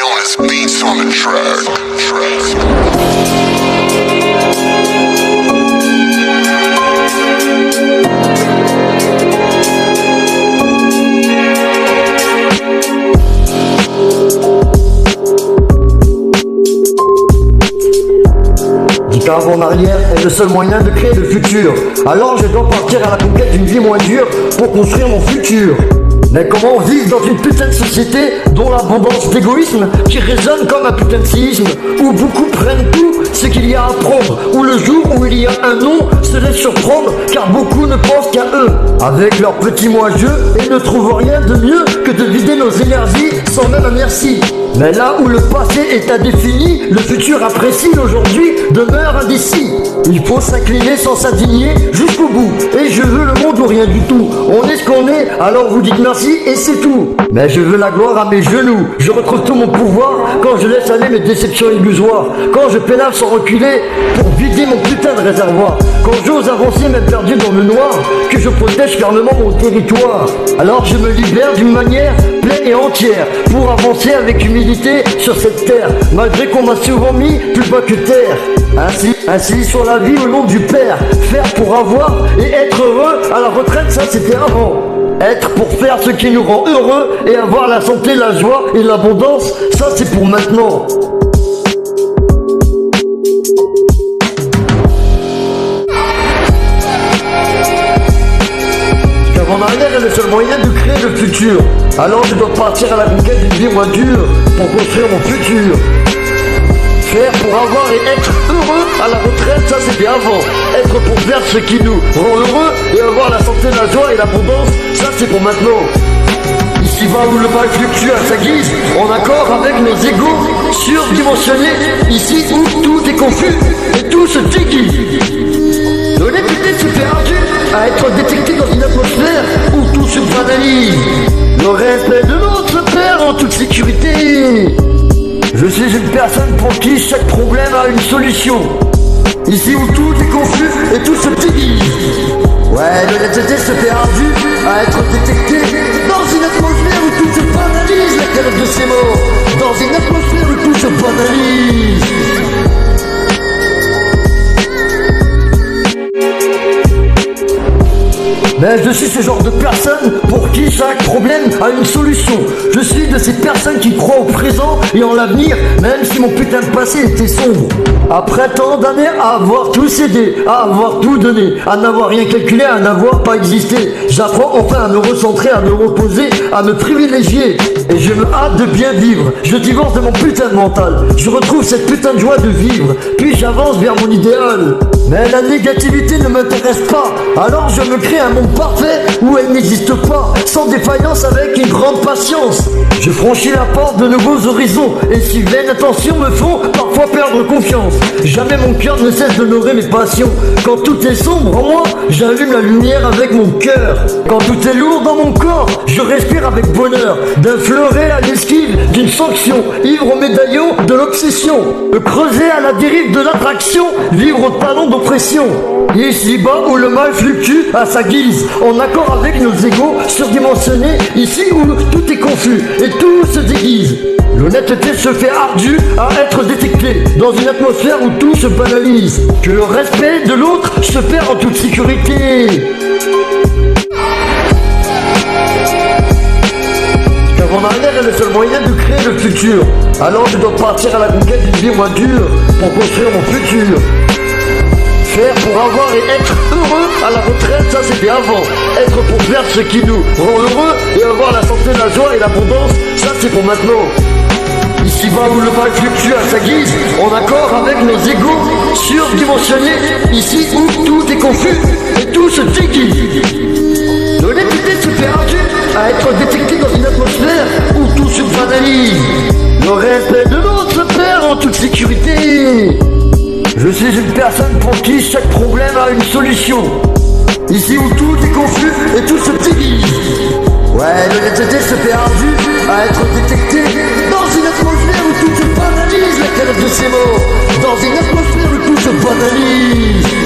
Illness beats on the track. Car en arrière est le seul moyen de créer le futur. Alors je dois partir à la conquête d'une vie moins dure pour construire mon futur. Mais comment vivre dans une putain de société dont l'abondance d'égoïsme qui résonne comme un putain de séisme, où beaucoup prennent tout ce qu'il y a à prendre, où le jour où il y a un non se laisse surprendre car beaucoup ne pensent qu'à eux, avec leurs petits moi-jeux et ne trouvent rien de mieux que de vider nos énergies sans même un merci. Mais là où le passé est indéfini, le futur imprécis d'aujourd'hui demeure indécis. Il faut s'incliner sans s'indigner jusqu'au bout. Et je veux le monde ou rien du tout. On est ce qu'on est, alors vous dites merci et c'est tout. Mais je veux la gloire à mes genoux. Je retrouve tout mon pouvoir quand je laisse aller mes déceptions illusoires. Quand je pénale sans reculer pour vider mon putain de réservoir. Quand j'ose avancer même perdu dans le noir, que je protège fermement mon territoire. Alors je me libère d'une manière pleine et entière pour avancer avec humilité sur cette terre, malgré qu'on m'a souvent mis plus bas que terre. Ainsi sur la vie au nom du Père, faire pour avoir et être heureux à la retraite, ça c'était avant. Être pour faire ce qui nous rend heureux et avoir la santé, la joie et l'abondance, ça c'est pour maintenant. Car en arrière est le seul moyen de créer le futur. Alors je dois partir à la conquête d'une vie moins dure pour construire mon futur. Faire pour avoir et être heureux à la retraite, ça c'était avant. Être pour faire ce qui nous rend heureux et avoir la santé, la joie et l'abondance, ça c'est pour maintenant. Ici-bas où le mal fluctue à sa guise, en accord avec nos égos surdimensionnés. Ici où tout est confus et tout se déguise. L'honnêteté se fait ardue à être détecté dans une atmosphère où tout se banalise. Le respect de l'autre se perd en toute sécurité. Je suis une personne pour qui chaque problème a une solution. Ici où tout est confus et tout se déguise. Ouais, l'honnêteté se fait ardue à être détecté dans une atmosphère où tout se banalise. La calotte de ses morts, dans une atmosphère où tout se banalise. Mais je suis ce genre de personne pour qui chaque problème a une solution. Je suis de ces personnes qui croient au présent et en l'avenir, même si mon putain de passé était sombre. Après tant d'années à avoir tout cédé, à avoir tout donné, à n'avoir rien calculé, à n'avoir pas existé, j'apprends enfin à me recentrer, à me reposer, à me privilégier. Et je me hâte de bien vivre. Je divorce de mon putain de mental. Je retrouve cette putain de joie de vivre. Puis j'avance vers mon idéal. Mais la négativité ne m'intéresse pas. Alors je me crée un monde parfait où elle n'existe pas, sans défaillance avec une grande patience. Je franchis la porte de nouveaux horizons, et si vaines intentions me font parfois perdre confiance, jamais mon cœur ne cesse d'honorer mes passions. Quand tout est sombre en moi, j'allume la lumière avec mon cœur. Quand tout est lourd dans mon corps, je respire avec bonheur. D'un fleuret à l'esquive d'une sanction, ivre au médaillon de l'obsession, me creuser à la dérive de l'attraction, vivre au talon d'oppression. Ici-bas où le mal fluctue à sa guise, en accord avec nos égos surdimensionnés, ici où tout est confus et tout se déguise. L'honnêteté se fait ardue à être détectée dans une atmosphère où tout se banalise. Que le respect de l'autre se perd en toute sécurité. Car en arrière est le seul moyen de créer le futur. Alors je dois partir à la conquête d'une vie moins dure pour construire mon futur. Faire pour avoir et être heureux à la retraite, ça c'était avant. Être pour faire ce qui nous rend heureux et avoir la santé, la joie et l'abondance, ça c'est pour maintenant. Ici-bas où le mal fluctue à sa guise, en accord avec nos égos surdimensionnés. Ici où tout est confus et tout se déguise. L'honnêteté se fait ardue à être détecté dans une atmosphère où tout se banalise. Le respect de l'autre se perd en toute sécurité. Je suis une personne pour qui chaque problème a une solution. Ici où tout est confus et tout se déguise. Ouais, l'honnêteté se fait ardue à être détecté dans une atmosphère où tout se banalise. La calotte de ses morts, dans une atmosphère où tout se banalise.